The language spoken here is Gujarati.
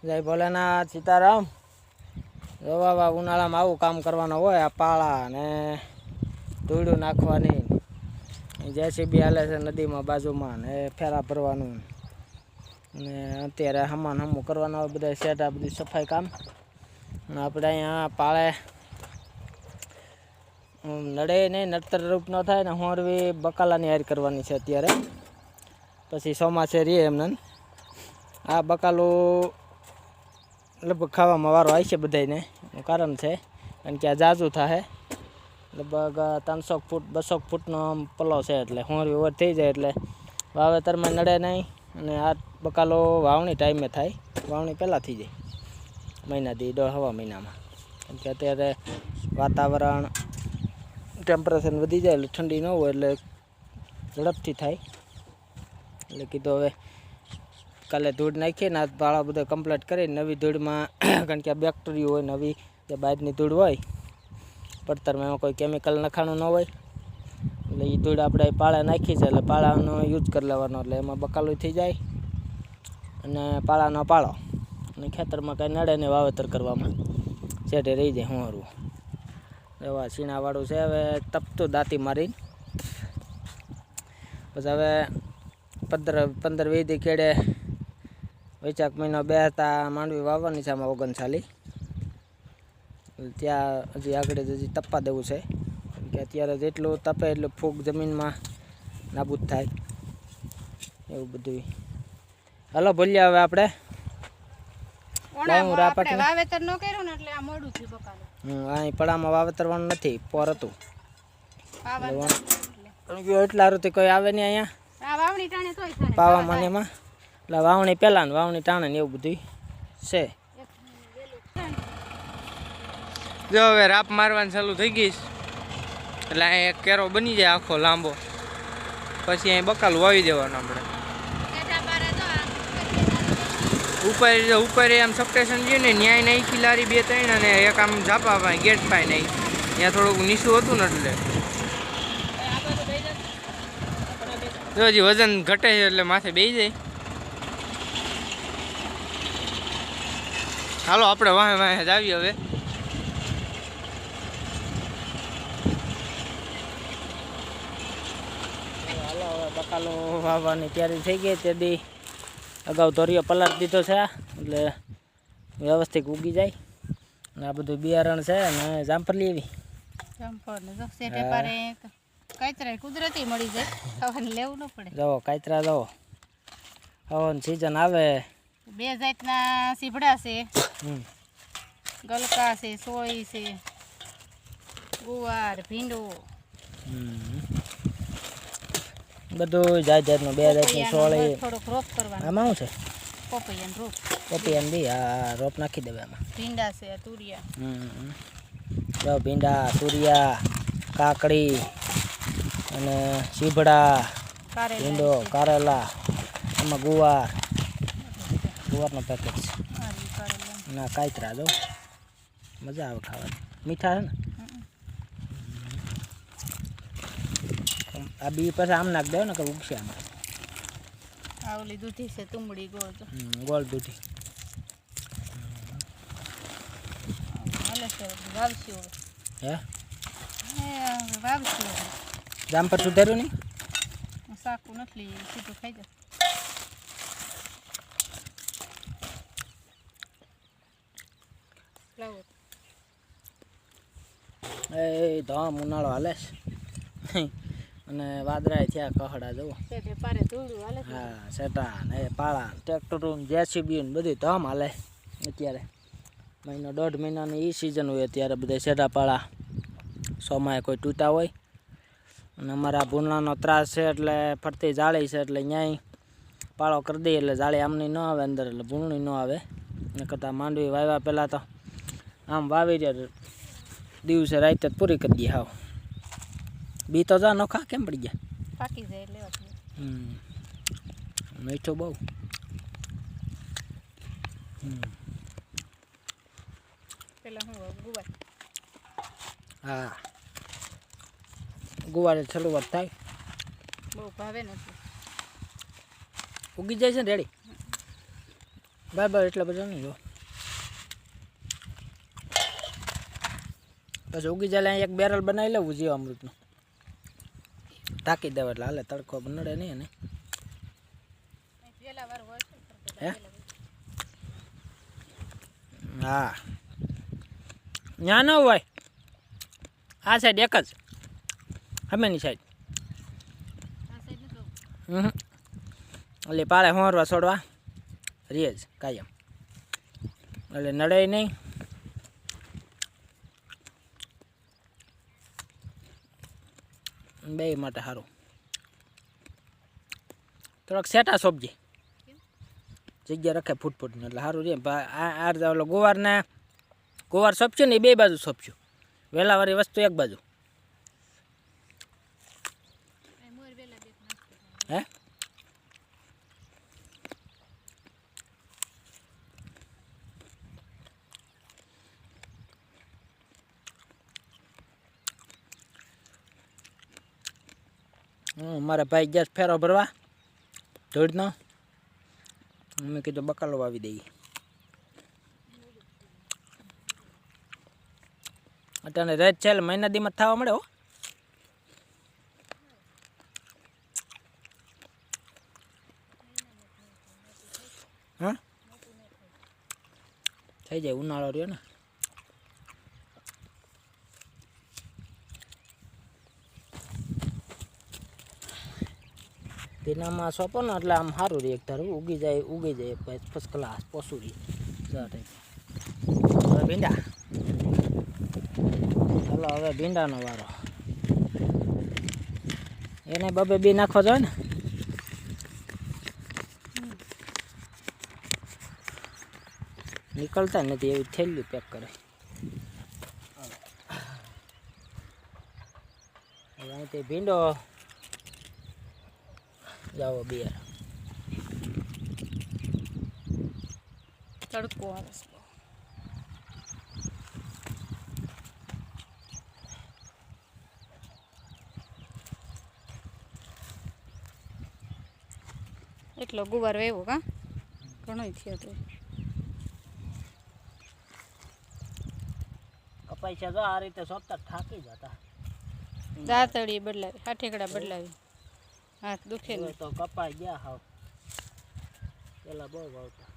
જય ભોલેનાથ, સીતારામ. રવા ઉનાળામાં આવું કામ કરવાનું હોય, આ પાળા ને ધૂળું નાખવાની, જેસીબી હાલે છે નદીમાં બાજુમાં ને ફેરા ભરવાનું ને અત્યારે હમાન હમું કરવાનું હોય, બધા સેટ આ બધી સફાઈ કામ. અને આપણે અહીંયા પાળે નડે નહીં, નડતર રૂપ ન થાય ને હોરવી બકાલાની હાર કરવાની છે અત્યારે. પછી ચોમાસે રહીએ એમને આ બકાલું લગભગ ખાવામાં વારો આવી છે બધાને. એનું કારણ છે કારણ કે આ જાજુ થાય, લગભગ 300 ફૂટ 200 ફૂટનો પલો છે, એટલે હોરવી ઓવર થઈ જાય એટલે વાવેતરમાં નડે નહીં. અને આ બકાલો વાવણી ટાઈમે થાય, વાવણી પહેલાં થઈ જાય મહિનાથી 1.5 મહિનામાં. કારણ કે અત્યારે વાતાવરણ ટેમ્પરેચર વધી જાય એટલે ઠંડી ન હોય એટલે ઝડપથી થાય. એટલે કીધું હવે કાલે ધૂળ નાખીએ ને આ પાળા બધો કમ્પ્લીટ કરી નવી ધૂળમાં કારણ કે આ બેક્ટેરિયા હોય, નવી જે બહારની ધૂળ હોય પડતરમાં એમાં કોઈ કેમિકલ નખાણું ન હોય, એટલે એ ધૂળ આપણે પાળા નાખી છે એટલે પાળાનો યુઝ કરી લેવાનો, એટલે એમાં બકાલું થઈ જાય અને પાળાનો પાળો અને ખેતરમાં કાંઈ નડે ને વાવેતર કરવામાં સેટે રહી જાય હોરવું. એવા છીણાવાળું છે. હવે તપતું દાંતી મારી પછી હવે 15-20 દી ખેડે વૈશાખ મહિનો બેસતા માંડવી વાવવાની છે આમાં 39. ત્યાં હજી આગળ હજી તપવા દેવું છે, કેમ કે અત્યારે જેટલું તપે એટલું ફૂગ જમીનમાં નાબૂદ થાય એવું બધું. હાલો ભૂલ્યા હવે આપણે વાવેતર ન કર્યું ને એટલે આ મોડું થયું બકાલું. અહીં પડામાં વાવેતરવાનું નથી, પોર હતું એટલા રૂતી કોઈ આવે નહીં અહીંયા પાવામાં ને એમાં, એટલે વાવણી પહેલાં ને વાવણી ટાણે ને એવું બધું છે. જો હવે રાપ મારવાની ચાલુ થઈ ગઈ એટલે અહીં એક કેરો બની જાય આખો લાંબો, પછી અહીં બકાલું વાવી દેવાનું આપણે. ઉપર આમ સબસ્ટેશન છે ને ન્યાય નાખી લારી 2-3 અને એક આમ ઝાપા પાય ગેટ પાય નહીં, ત્યાં થોડુંક નીચું હતું ને એટલે જો હજી વજન ઘટે છે એટલે માથે બેસી જાય. હાલો આપણે વાહે જ આવીએ હવે. હાલો હવે બકાલો વાવવાની તૈયારી થઈ ગઈ. તેથી અગાઉ ધોરિયો પલાટ દીધો છે એટલે વ્યવસ્થિત ઉગી જાય. અને આ બધું બિયારણ છે અને જામફળ લેવી. કાતરા કુદરતી મળી જાય, ખાવાનું લેવું ન પડે. જો કાતરા જો હવન સીઝન આવે 2 જાતના સીભડા છે, ગલકા છે, સોય છે, ગુવાર, ભીંડો, બધું જાતનું 2 જાતની સોળી. થોડોક રોપ કરવાનો. આમાં શું છે? પપૈયાનો રોપ. પપૈયાનો બી આ રોપ નાખી દેવે આમાં. ભીંડા છે, તુરિયા. જો ભીંડા, તુરિયા, કાકડી અને સીભડા, ભીંડો, કારેલા, આમાં ગુવારનો પેકેટ છે. ના કાતરા જો મજા આવે ખાવાની, મીઠા છે ને. આ બી પછી આમ નાખ દો ને કે ઉગશે આમાં. આ ઓલી દૂધી છે, તુંબડી ગોળ. ગોળ દૂધી વાવશું હે વાવશું. જામફળ સુધાર્યું નહીં, શાકું નથી સીધું ખાઈ જાય. એ ધોમ ઉનાળો હાલે છે અને વાદળાય થયા કહડા જવો. હા સેટા ને પાળા ટ્રેક્ટરો જેસીબી ને બધી ધોમ હાલે. અત્યારે 1.5 મહિનાની એ સિઝન હોય અત્યારે બધા સેટા પાળા સોમાએ કોઈ તૂટા હોય. અને અમારા ભૂંડલાનો ત્રાસ છે એટલે ફરતી જાળી છે એટલે ન્યાય પાળો કરી દઈએ એટલે જાળી આમની ન આવે અંદર, એટલે ભૂંડણી ન આવે. ને કરતાં માંડવી વાવ્યા પહેલાં તો આમ વાવી જાય દિવસે રાતે પૂરી કરી દઈએ. હાવ બી તો જા નોખા કેમ પડી ગયા, પાકી જાય એટલે મીઠું બહુ. હા ગુવારે શરૂઆત થાય, બહુ ભાવે નથી. ઉગી જાય છે ને રેડી. બરાબર એટલા બધા નહીં જો. પછી ઉગી જાય એક બેરલ બનાવી લેવું જીવામૃતનું, ઢાંકી દેવા એટલે હાલે, તડકો નડે નહીં એને. હે હા ત્યાં ન હોય, આ સાઈડ એક જ હમેની સાઈડ. એટલે પાળે હોરવા છોડવા રીએ જ કાયમ, એટલે નડે નહીં. બે માટે સારું. થોડોક સેટા સોપજી જગ્યા રખે ફૂટફૂટને એટલે સારું રહે. આ ઓલો ગોવાર સોંપશું ને એ બે બાજુ સોંપશું, વેલાવાળી વસ્તુ એક બાજુ. હે મારા ભાઈ ગેસ ફેરો ભરવા ધોળનો, મેં કીધું બકાલો વાવી દઈએ. અત્યારે રેત છે એટલે મહિના દીમાં થવા મળે. હો હા થઈ જાય, ઉનાળો રહ્યો ને. તેનામાં સોંપો ને એટલે આમ સારું રહે, એક ધારું ઉગી જાય ફર્સ્ટ ક્લાસ પોસું રહી. હવે ભીંડા, ચાલો હવે ભીંડાનો વારો. એને બબે બી નાખવા જોઈએ ને. નીકળતા નથી એવી થેલી પેક કરે. હવે અહીંથી ભીંડો જાઓ બિયર. તડકો આવે છે. એટલો ગુવાર વેવો કા ઘણો થયો તો. કપાઈ છે તો આ રીતે સોંપતા થાકી જતા. દાંતળી બદલાવી, હાથેકડા બદલાવી, હાથ દુખે તો કપાઈ ગયા હાવ. પેલા બહુ ભાવતા.